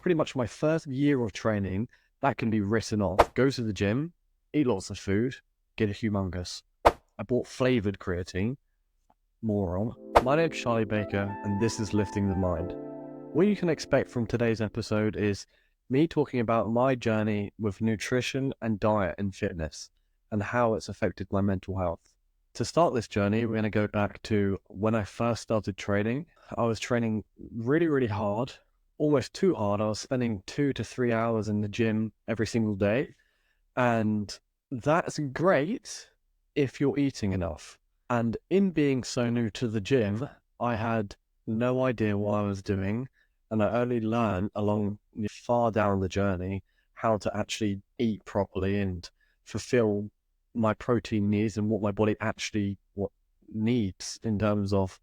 pretty much my first year of training, that can be written off. Go to the gym, eat lots of food, get a humongous. I bought flavored creatine. Moron. My name's Charlie Baker, and this is Lifting the Mind. What you can expect from today's episode is me talking about my journey with nutrition and diet and fitness, and how it's affected my mental health. To start this journey, we're going to go back to when I first started training. I was training really, really hard, almost too hard. I was spending 2 to 3 hours in the gym every single day. And that's great if you're eating enough. And in being so new to the gym, I had no idea what I was doing. And I only learned along far down the journey how to actually eat properly and fulfill my protein needs and what my body actually needs in terms of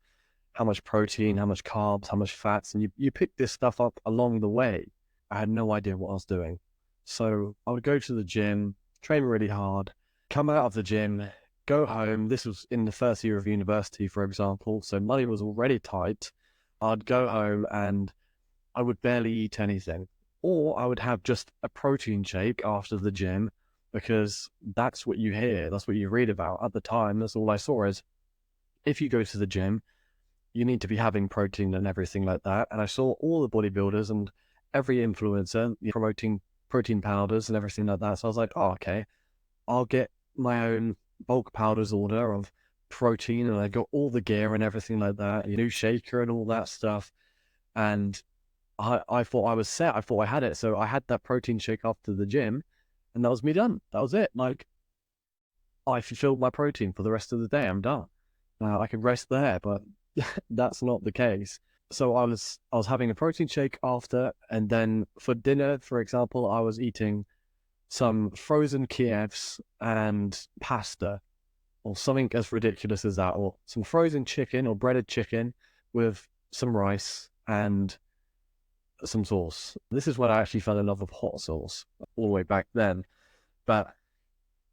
how much protein, how much carbs, how much fats. And you pick this stuff up along the way. I had no idea what I was doing. So I would go to the gym, train really hard, come out of the gym, go home. This was in the first year of university, for example. So money was already tight. I'd go home and I would barely eat anything. Or I would have just a protein shake after the gym, because that's what you hear. That's what you read about. At the time, that's all I saw is, if you go to the gym, you need to be having protein and everything like that. And I saw all the bodybuilders and every influencer promoting protein powders and everything like that. So I was like, oh, okay, I'll get my own bulk powders order of protein, and I got all the gear and everything like that, new shaker and all that stuff. And I thought I was set. I thought I had it. So I had that protein shake after the gym, and that was me done. That was it. Like, I fulfilled my protein for the rest of the day. I'm done. I could rest there, but that's not the case. So I was having a protein shake after, and then for dinner, for example, I was eating some frozen Kievs and pasta, or something as ridiculous as that, or some frozen chicken or breaded chicken with some rice and some sauce. This is when I actually fell in love with hot sauce all the way back then. But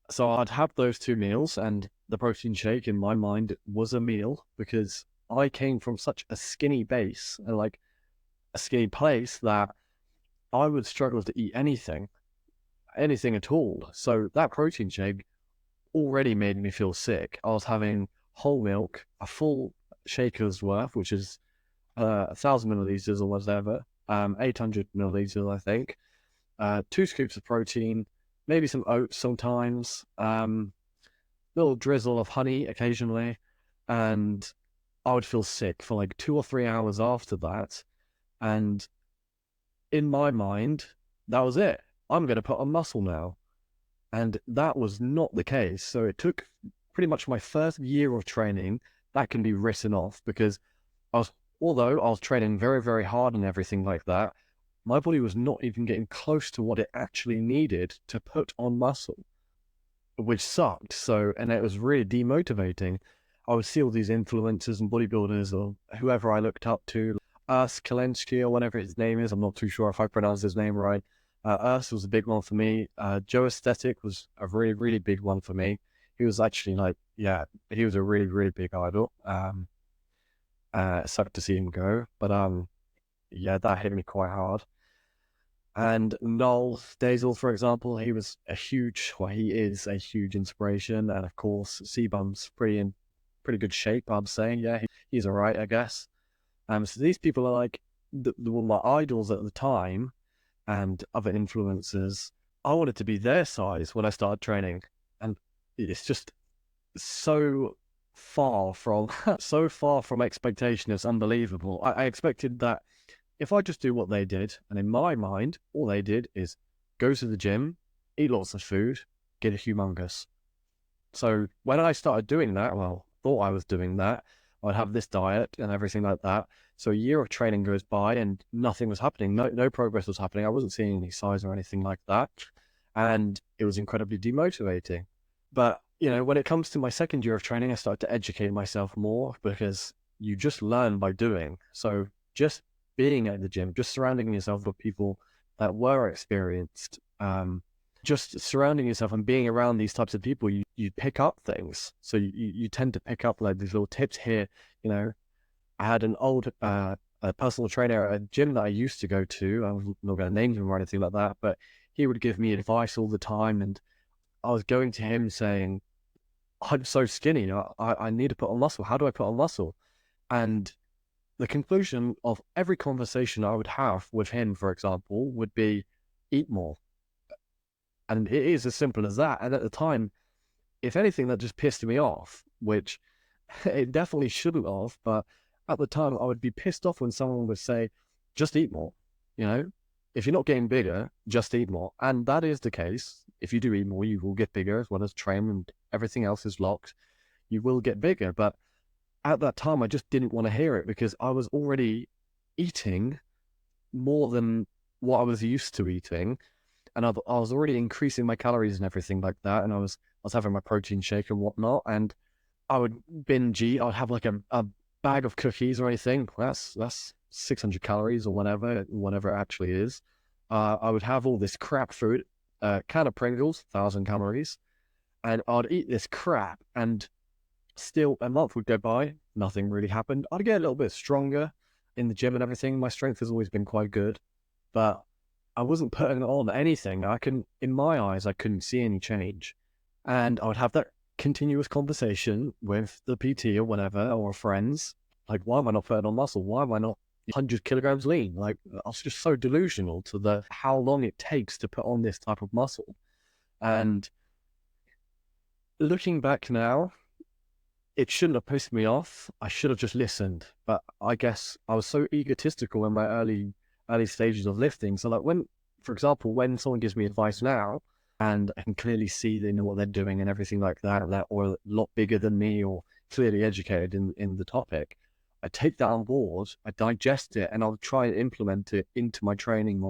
so I'd have those two meals, and the protein shake in my mind was a meal, because I came from such a skinny base and like a skinny place that I would struggle to eat anything at all. So that protein shake already made me feel sick. I was having whole milk, a full shaker's worth, which is 1,000 milliliters or whatever, 800 milliliters, I think, 2 scoops of protein, maybe some oats sometimes, little drizzle of honey occasionally, and I would feel sick for like 2 or 3 hours after that. And in my mind, that was it. I'm going to put on muscle now. And that was not the case. So it took pretty much my first year of training, that can be written off, because although I was training very, very hard and everything like that, my body was not even getting close to what it actually needed to put on muscle, which sucked. So, and it was really demotivating. I would see all these influencers and bodybuilders or whoever I looked up to, Kalensky or whatever his name is. I'm not too sure if I pronounced his name right. Urs was a big one for me. Joe Aesthetic was a really, really big one for me. He was actually he was a really, really big idol. It sucked to see him go, but that hit me quite hard. And Noel Dazel, for example, he is a huge inspiration. And of course, C-Bum's pretty good shape, I'm saying. Yeah, he's all right, I guess. So these people are like were my idols at the time, and other influencers. I wanted to be their size when I started training, and it's just so far from expectation. It's unbelievable. I expected that if I just do what they did, and in my mind, all they did is go to the gym, eat lots of food, get a humongous. So when I started doing that, thought I was doing that, I'd have this diet and everything like that. So a year of training goes by and nothing was happening. No progress was happening. I wasn't seeing any size or anything like that. And it was incredibly demotivating. But, when it comes to my second year of training, I started to educate myself more, because you just learn by doing. So just being at the gym, just surrounding yourself with people that were experienced, just surrounding yourself and being around these types of people, you pick up things. So you tend to pick up like these little tips here. I had an old a personal trainer at a gym that I used to go to. I'm not going to name him or anything like that, but he would give me advice all the time. And I was going to him saying, I'm so skinny, I need to put on muscle. How do I put on muscle? And the conclusion of every conversation I would have with him, for example, would be eat more. And it is as simple as that. And at the time, if anything, that just pissed me off, which it definitely shouldn't have. But at the time, I would be pissed off when someone would say, just eat more. You know, if you're not getting bigger, just eat more. And that is the case. If you do eat more, you will get bigger, as well as train, and everything else is locked. You will get bigger. But at that time, I just didn't want to hear it because I was already eating more than what I was used to eating. And I was already increasing my calories and everything like that. And I was having my protein shake and whatnot. And I would binge eat. I'd have like a bag of cookies or anything. That's 600 calories or whatever it actually is. I would have all this crap food, can of Pringles, 1,000 calories. And I'd eat this crap, and still a month would go by, nothing really happened. I'd get a little bit stronger in the gym and everything. My strength has always been quite good, but I wasn't putting on anything. In my eyes, I couldn't see any change. And I would have that continuous conversation with the PT or whatever, or friends. Like, why am I not putting on muscle? Why am I not 100 kilograms lean? Like, I was just so delusional to how long it takes to put on this type of muscle. And looking back now, it shouldn't have pissed me off. I should have just listened. But I guess I was so egotistical in my early stages of lifting. So like for example, when someone gives me advice now, and I can clearly see they know what they're doing and everything like that, or a lot bigger than me, or clearly educated in the topic, I take that on board, I digest it, and I'll try and implement it into my training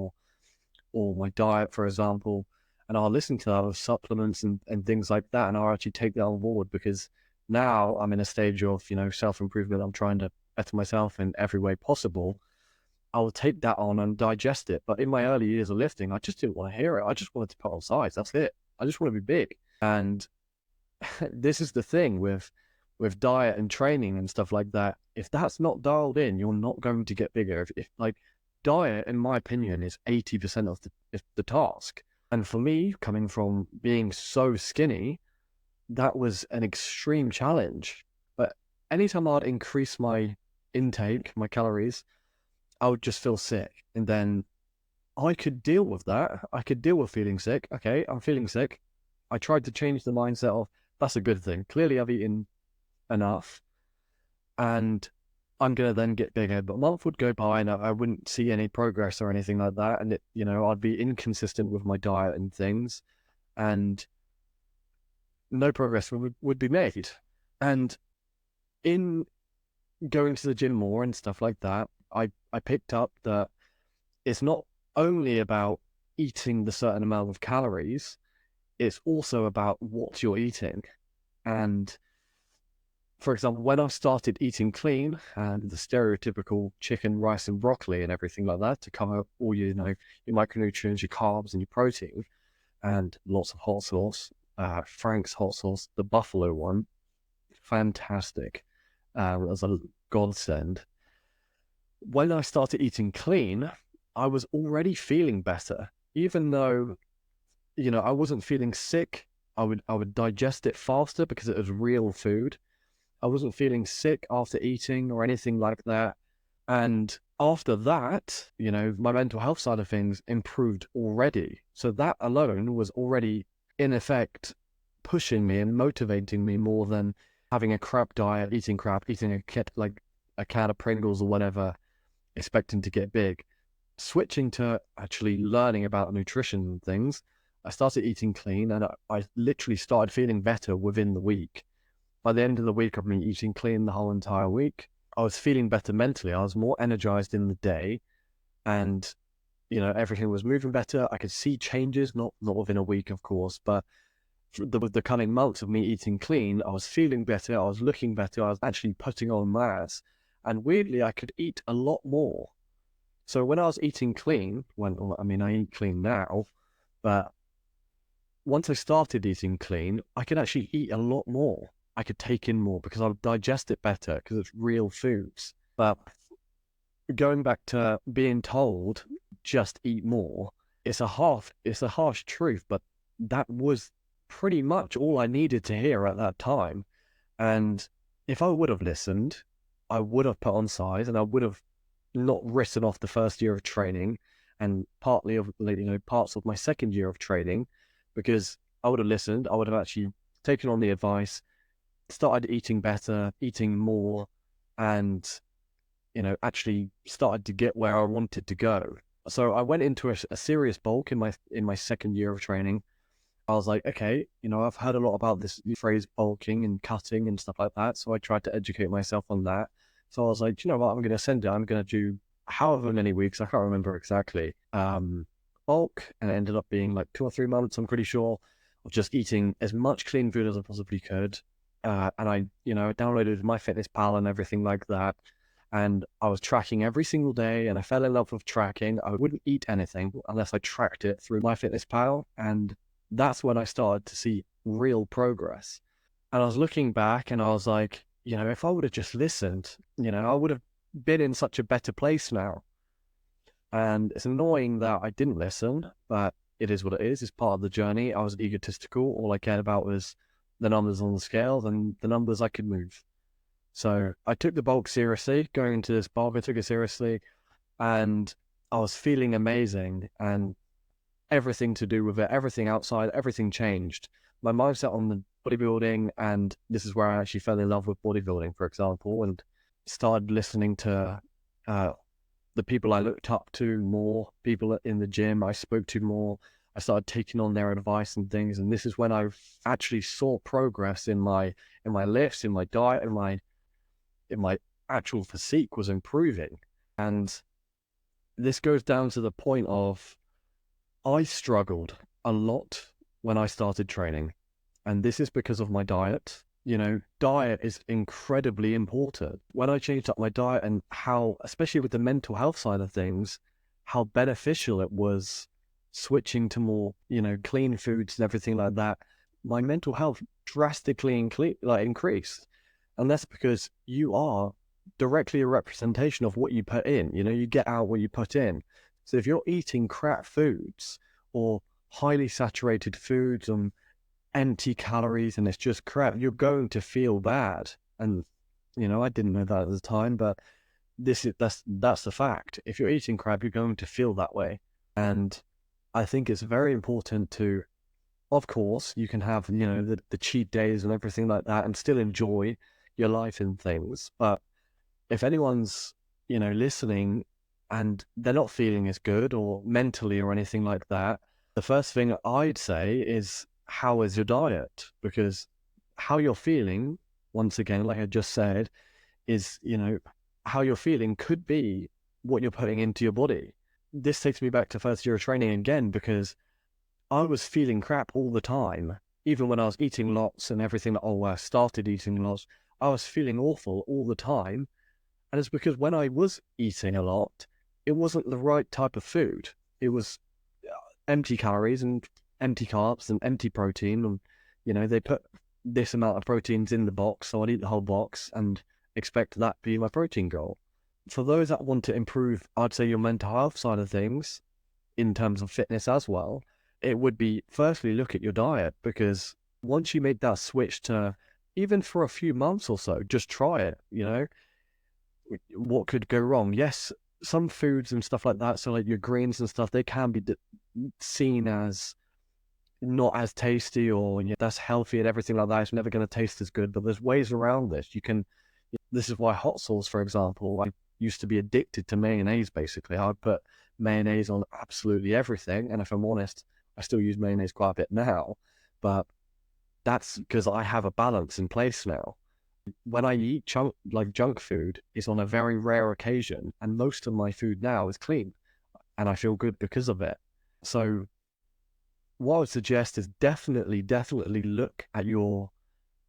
or my diet, for example. And I'll listen to that with supplements and things like that. And I'll actually take that on board because now I'm in a stage of, self-improvement. I'm trying to better myself in every way possible. I will take that on and digest it. But in my early years of lifting, I just didn't want to hear it. I just wanted to put on size. That's it. I just want to be big. And this is the thing with diet and training and stuff like that. If that's not dialed in, you're not going to get bigger. If like diet, in my opinion, is 80% of the task. And for me, coming from being so skinny, that was an extreme challenge. But anytime I'd increase my intake, my calories, I would just feel sick. And then I could deal with that. I could deal with feeling sick. Okay, I'm feeling sick. I tried to change the mindset of, that's a good thing. Clearly I've eaten enough and I'm going to then get bigger. But a month would go by and I wouldn't see any progress or anything like that. And I'd be inconsistent with my diet and things, and no progress would be made. And in going to the gym more and stuff like that, I picked up that it's not only about eating the certain amount of calories, it's also about what you're eating. And for example, when I started eating clean and the stereotypical chicken, rice, and broccoli and everything like that to cover all your micronutrients, your carbs, and your protein, and lots of hot sauce, Frank's hot sauce, the buffalo one, fantastic. As a godsend. When I started eating clean, I was already feeling better, even though, I wasn't feeling sick. I would digest it faster because it was real food. I wasn't feeling sick after eating or anything like that. And after that, my mental health side of things improved already. So that alone was already, in effect, pushing me and motivating me more than having a crap diet, eating a can of Pringles or whatever, expecting to get big. Switching to actually learning about nutrition and things, I started eating clean, and I literally started feeling better within the week. By the end of the week, I've been eating clean the whole entire week. I was feeling better mentally. I was more energized in the day, and everything was moving better. I could see changes, not within a week, of course, but the coming months of me eating clean, I was feeling better, I was looking better, I was actually putting on mass, and weirdly, I could eat a lot more. So when I was eating clean, I eat clean now, but once I started eating clean, I could actually eat a lot more. I could take in more because I would digest it better because it's real foods. But going back to being told just eat more, it's a harsh truth, but that was pretty much all I needed to hear at that time. And if I would have listened, I would have put on size, and I would have not written off the first year of training and partly of, parts of my second year of training, because I would have listened. I would have actually taken on the advice, started eating better, eating more, and actually started to get where I wanted to go. So I went into a serious bulk in my second year of training. I was like, okay, I've heard a lot about this phrase bulking and cutting and stuff like that. So I tried to educate myself on that. So I was like, you know what, I'm going to send it. I'm going to do however many weeks, I can't remember exactly, bulk. And it ended up being like 2 or 3 months, I'm pretty sure, of just eating as much clean food as I possibly could. And I, downloaded MyFitnessPal and everything like that. And I was tracking every single day, and I fell in love with tracking. I wouldn't eat anything unless I tracked it through MyFitnessPal. And that's when I started to see real progress. And I was looking back and I was like, if I would have just listened, I would have been in such a better place now. And it's annoying that I didn't listen, but it is what it is. It's part of the journey. I was egotistical. All I cared about was the numbers on the scale and the numbers I could move. So I took the bulk seriously. Going into this bulk, I took it seriously, and I was feeling amazing. And everything to do with it, everything outside, everything changed. My mindset on the bodybuilding, and this is where I actually fell in love with bodybuilding, for example, and started listening to the people I looked up to more, people in the gym I spoke to more. I started taking on their advice and things, and this is when I actually saw progress in my lifts, in my diet, in my actual physique was improving. And this goes down to the point of I struggled a lot when I started training, and this is because of my diet. Diet is incredibly important. When I changed up my diet and how, especially with the mental health side of things, how beneficial it was switching to more, clean foods and everything like that, my mental health drastically increased. And that's because you are directly a representation of what you put in. You get out what you put in. So if you're eating crap foods or highly saturated foods and empty calories and it's just crap, you're going to feel bad. And, I didn't know that at the time, but that's the fact. If you're eating crap, you're going to feel that way. And I think it's very important to, of course, you can have, the cheat days and everything like that and still enjoy your life and things. But if anyone's, listening and they're not feeling as good or mentally or anything like that, the first thing I'd say is, how is your diet? Because how you're feeling, once again, like I just said, is, how you're feeling could be what you're putting into your body. This takes me back to first year of training again, because I was feeling crap all the time. Even when I was eating lots and everything, I started eating lots, I was feeling awful all the time. And it's because when I was eating a lot, it wasn't the right type of food. It was empty calories and empty carbs and empty protein. And, they put this amount of proteins in the box, so I'd eat the whole box and expect that to be my protein goal. For those that want to improve, I'd say, your mental health side of things, in terms of fitness as well, it would be, firstly, look at your diet, because once you make that switch to, even for a few months or so, just try it, what could go wrong? Yes, some foods and stuff like that, so like your greens and stuff, they can be seen as not as tasty, or that's healthy and everything like that. It's never going to taste as good, but there's ways around this. This is why hot sauce, for example, I used to be addicted to mayonnaise. Basically, I would put mayonnaise on absolutely everything, and if I'm honest, I still use mayonnaise quite a bit now, but that's because I have a balance in place now. When I eat junk food, it's on a very rare occasion, and most of my food now is clean, and I feel good because of it. So what I would suggest is definitely look at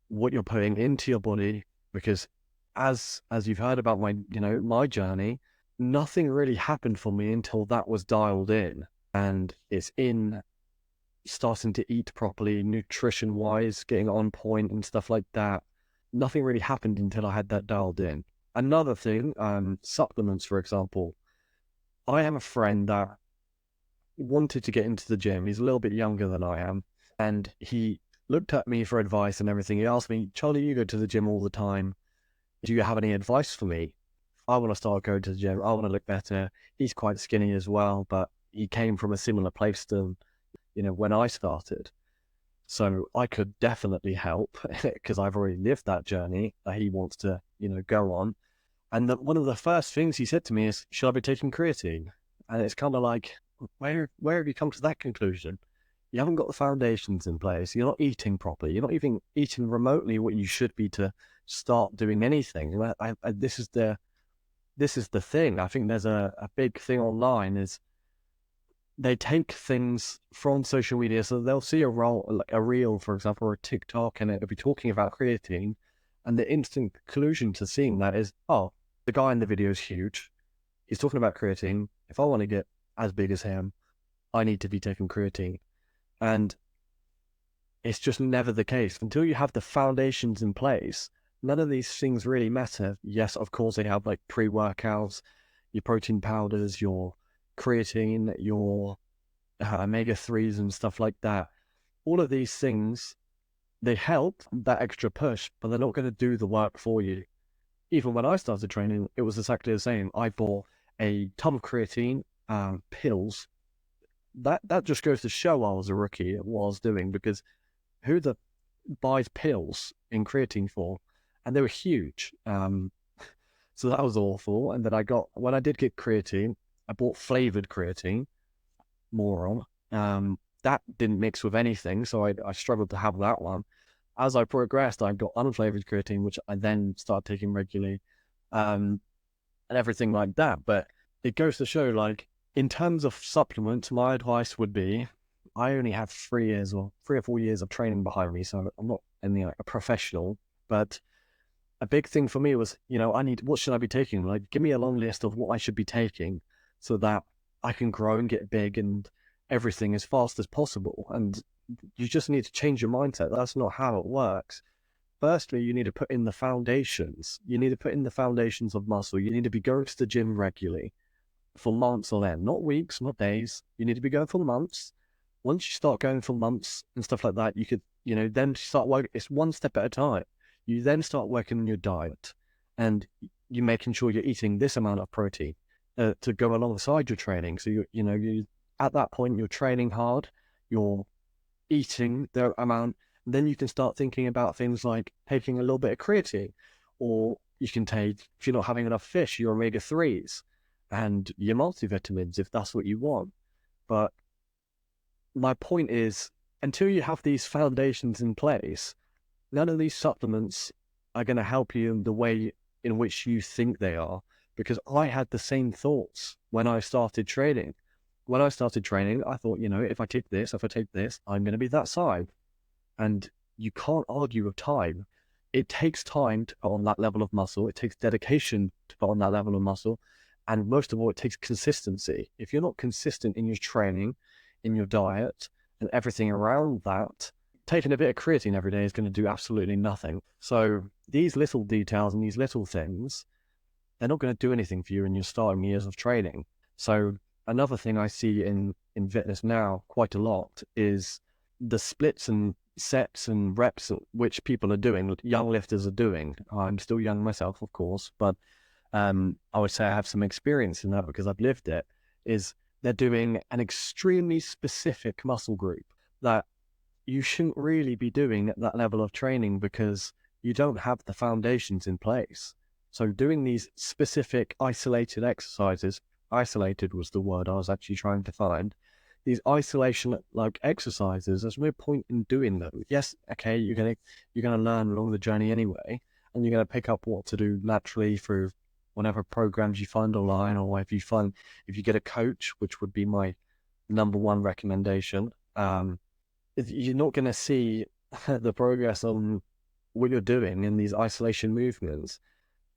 what you're putting into your body, because as you've heard about my journey, nothing really happened for me until that was dialed in, and it's in starting to eat properly, nutrition wise, getting on point and stuff like that. Nothing really happened until I had that dialed in. Another thing, supplements, for example. I have a friend that wanted to get into the gym. He's a little bit younger than I am. And he looked at me for advice and everything. He asked me, Charlie, you go to the gym all the time. Do you have any advice for me? I want to start going to the gym. I want to look better. He's quite skinny as well, but he came from a similar place to, when I started. So I could definitely help because I've already lived that journey that he wants to, go on. And one of the first things he said to me is, should I be taking creatine? And it's kind of like, where have you come to that conclusion? You haven't got the foundations in place. You're not eating properly. You're not even eating remotely what you should be to start doing anything. This is the thing. I think there's a big thing online is they take things from social media. So they'll see a reel, for example, or a TikTok, and it'll be talking about creatine. And the instant conclusion to seeing that is, oh, the guy in the video is huge. He's talking about creatine. If I want to get as big as him, I need to be taking creatine. And it's just never the case. Until you have the foundations in place, none of these things really matter. Yes, of course, they have like pre-workouts, your protein powders, your creatine, your omega-3s and stuff like that. All of these things, they help that extra push, but they're not going to do the work for you. Even when I started training, it was exactly the same. I bought a ton of creatine pills. That just goes to show I was a rookie at what I was doing, because who buys pills in creatine for? And they were huge. So that was awful. And then when I did get creatine, I bought flavored creatine, moron. That didn't mix with anything, so I struggled to have that one. As I progressed, I got unflavored creatine, which I then started taking regularly, and everything like that. But it goes to show, like, in terms of supplements, my advice would be, I only have 3 or 4 years of training behind me, so I'm not a professional. But a big thing for me was, what should I be taking? Like, give me a long list of what I should be taking so that I can grow and get big and everything as fast as possible. And you just need to change your mindset. That's not how it works. Firstly, you need to put in the foundations. You need to put in the foundations of muscle. You need to be going to the gym regularly for months on end, not weeks, not days. You need to be going for months. Once you start going for months and stuff like that, you could, then start working. It's one step at a time. You then start working on your diet, and you're making sure you're eating this amount of protein to go alongside your training. So you at that point you're training hard, you're eating the amount. Then you can start thinking about things like taking a little bit of creatine, or you can take, if you're not having enough fish, your omega-3s and your multivitamins if that's what you want. But my point is, until you have these foundations in place, none of these supplements are going to help you in the way in which you think they are. Because I had the same thoughts when I started training. When I started training, I thought, if I take this, I'm going to be that size. And you can't argue with time. It takes time to put on that level of muscle. It takes dedication to put on that level of muscle. And most of all, it takes consistency. If you're not consistent in your training, in your diet, and everything around that, taking a bit of creatine every day is going to do absolutely nothing. So these little details and these little things, they're not going to do anything for you in your starting years of training. So another thing I see in fitness now quite a lot is the splits and sets and reps which people are doing, young lifters are doing. I'm still young myself, of course, but I would say I have some experience in that because I've lived it, is they're doing an extremely specific muscle group that you shouldn't really be doing at that level of training because you don't have the foundations in place. So doing these specific isolated exercises, isolated was the word I was actually trying to find, these isolation like exercises, there's no point in doing them. Yes, okay, you're gonna learn along the journey anyway, and you're gonna pick up what to do naturally through whatever programs you find online, or if you get a coach, which would be my number one recommendation. You're not gonna see the progress on what you're doing in these isolation movements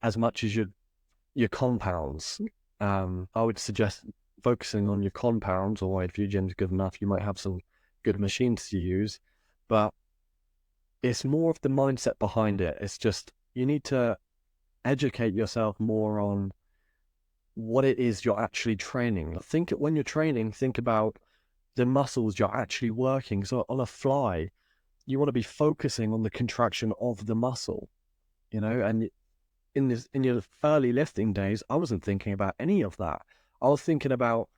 as much as your compounds. I would suggest focusing on your compounds, or if your gym's good enough, you might have some good machines to use, but it's more of the mindset behind it. It's just, you need to educate yourself more on what it is you're actually training. When you're training, think about the muscles you're actually working. So on a fly, you want to be focusing on the contraction of the muscle, and in your early lifting days, I wasn't thinking about any of that. I was thinking about,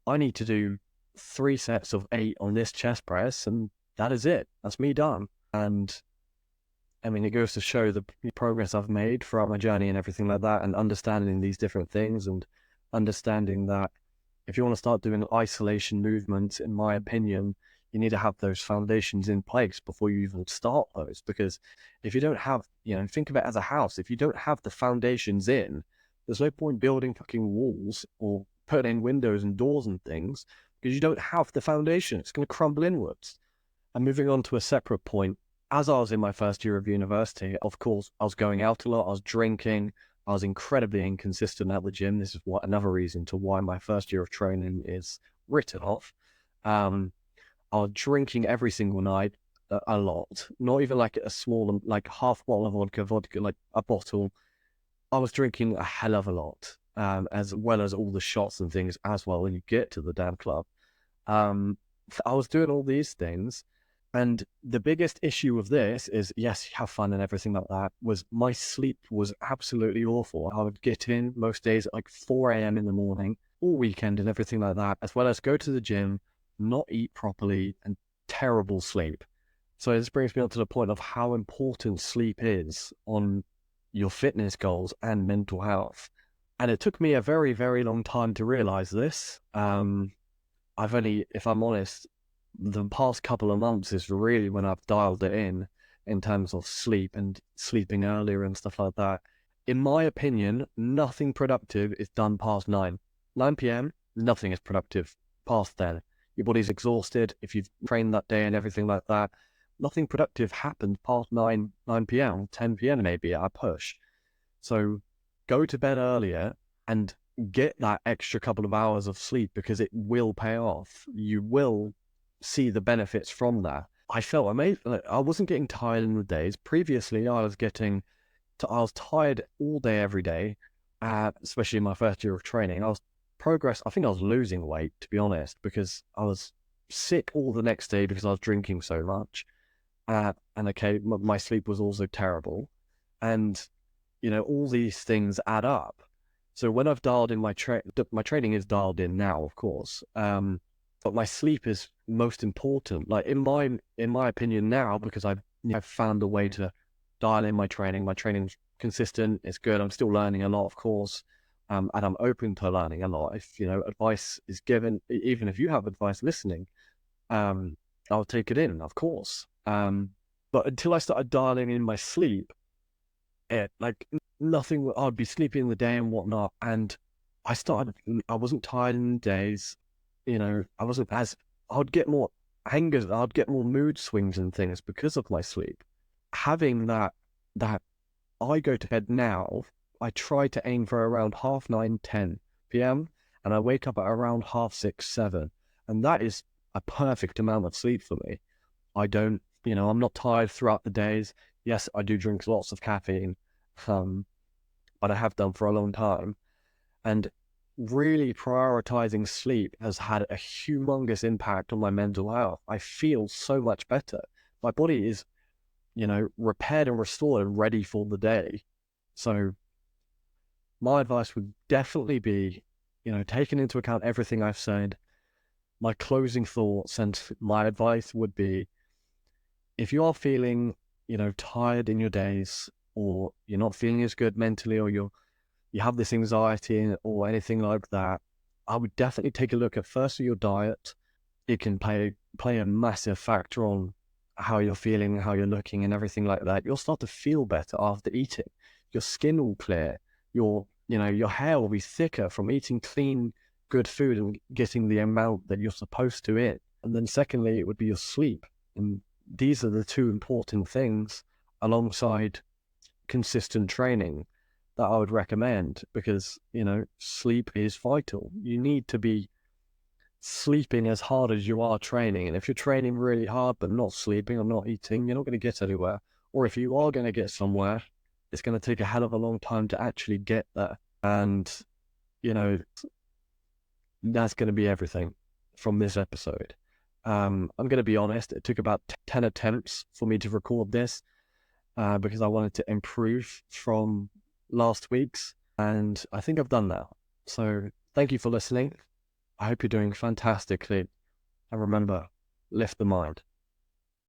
I need to do 3 sets of 8 on this chest press, and that is it. That's me done. And I mean, it goes to show the progress I've made throughout my journey and everything like that, and understanding these different things, and understanding that if you want to start doing isolation movements, in my opinion, you need to have those foundations in place before you even start those. Because if you don't have, think of it as a house. If you don't have the foundations in, there's no point building fucking walls or putting in windows and doors and things, because you don't have the foundation. It's going to crumble inwards. And moving on to a separate point, as I was in my first year of university, of course, I was going out a lot, I was drinking, I was incredibly inconsistent at the gym. This is another reason to why my first year of training is written off. I was drinking every single night, a lot, not even like a small, like half bottle of vodka, like a bottle. I was drinking a hell of a lot, as well as all the shots and things as well when you get to the damn club. I was doing all these things. And the biggest issue with this is, yes, have fun and everything like that, was my sleep was absolutely awful. I would get in most days at like 4 a.m. in the morning, all weekend and everything like that, as well as go to the gym, not eat properly, and terrible sleep. So this brings me on to the point of how important sleep is on your fitness goals and mental health. And it took me a very, very long time to realize this. I've only, if I'm honest, the past couple of months is really when I've dialed it in terms of sleep and sleeping earlier and stuff like that. In my opinion, nothing productive is done past 9 p.m. Nothing is productive past then. Your body's exhausted. If you've trained that day and everything like that, nothing productive happens past 9 p.m., 10 p.m. maybe at a push. So go to bed earlier and get that extra couple of hours of sleep, because it will pay off. You will see the benefits from that. I felt amazing. Like, I wasn't getting tired in the days. Previously, I was tired all day, every day, especially in my first year of training. I think I was losing weight, to be honest, because I was sick all the next day because I was drinking so much. And okay, my sleep was also terrible. And, all these things add up. So when I've dialed in my training is dialed in now, of course. But my sleep is most important. Like in my opinion now, because I've found a way to dial in my training. My training's consistent. It's good. I'm still learning a lot, of course. And I'm open to learning a lot. If, advice is given, even if you have advice listening, I'll take it in, of course. But until I started dialing in my sleep, nothing, I'd be sleeping in the day and whatnot. And I wasn't tired in the days. I'd get more anger, I'd get more mood swings and things because of my sleep. Having that I go to bed now, I try to aim for around 9:30, 10 p.m. and I wake up at around 6:30, 7. And that is a perfect amount of sleep for me. I'm not tired throughout the days. Yes, I do drink lots of caffeine, but I have done for a long time. And really prioritizing sleep has had a humongous impact on my mental health. I feel so much better. My body is, repaired and restored and ready for the day. So my advice would definitely be, taking into account everything I've said, my closing thoughts and my advice would be, if you are feeling, tired in your days, or you're not feeling as good mentally, or you have this anxiety or anything like that, I would definitely take a look at firstly your diet. It can play a massive factor on how you're feeling, how you're looking and everything like that. You'll start to feel better after eating. Your skin will clear. Your hair will be thicker from eating clean, good food and getting the amount that you're supposed to eat. And then secondly, it would be your sleep. And these are the two important things alongside consistent training that I would recommend, because, sleep is vital. You need to be sleeping as hard as you are training. And if you're training really hard but not sleeping or not eating, you're not going to get anywhere. Or if you are going to get somewhere, It's going to take a hell of a long time to actually get there. And, you know, that's going to be everything from this episode. I'm going to be honest, it took about 10 attempts for me to record this because I wanted to improve from last week's, and I think I've done that. So thank you for listening. I hope you're doing fantastically. And remember, lift the mind.